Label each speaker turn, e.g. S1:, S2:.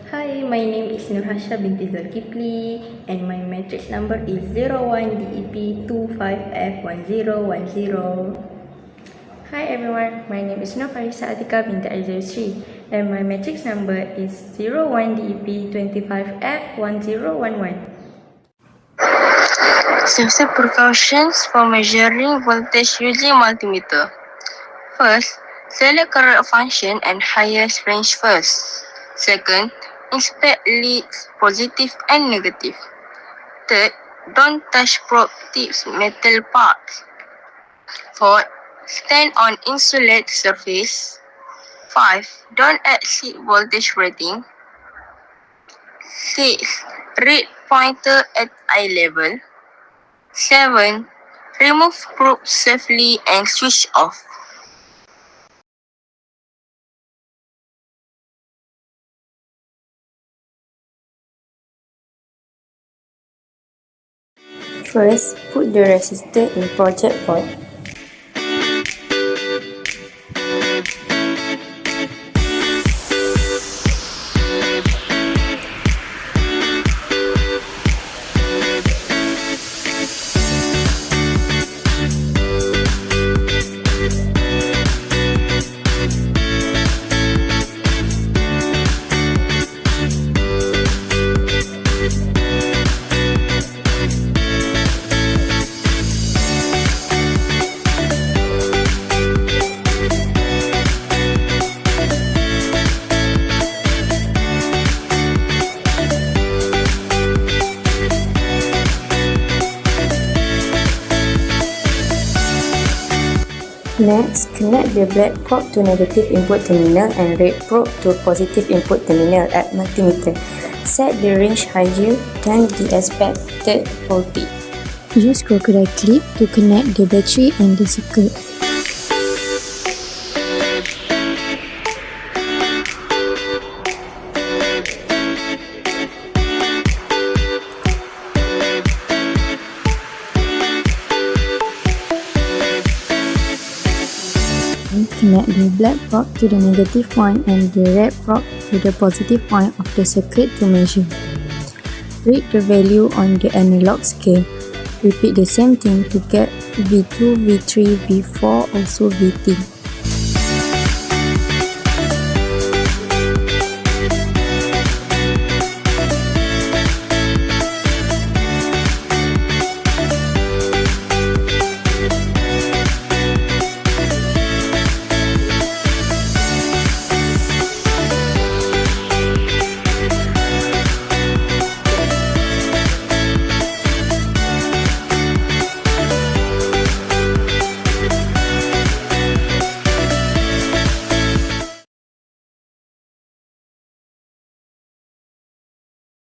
S1: Hi, my name is Nurhasha binti Zulkifli and my matrix number is 01DEP25F1010.
S2: Hi everyone, my name is Nofarisa Atika binti Aizayusri and my matrix number is 01DEP25F1011.
S3: Safety precautions for measuring voltage using multimeter. First, select correct function and highest range first. Second, inspect leads positive and negative. Third, don't touch probe tips metal parts. Fourth, stand on insulated surface. 5. Don't exceed voltage rating. 6. Read pointer at eye level. 7. Remove probe safely and switch off.
S2: First, put the resistor in project board. Next, connect the black probe to negative input terminal and red probe to positive input terminal at multimeter. Set the range higher than the expected voltage. Use crocodile clip to connect the battery and the circuit. Connect the black probe to the negative point and the red probe to the positive point of the circuit to measure. Read the value on the analog scale. Repeat the same thing to get V2, V3, V4, also VT.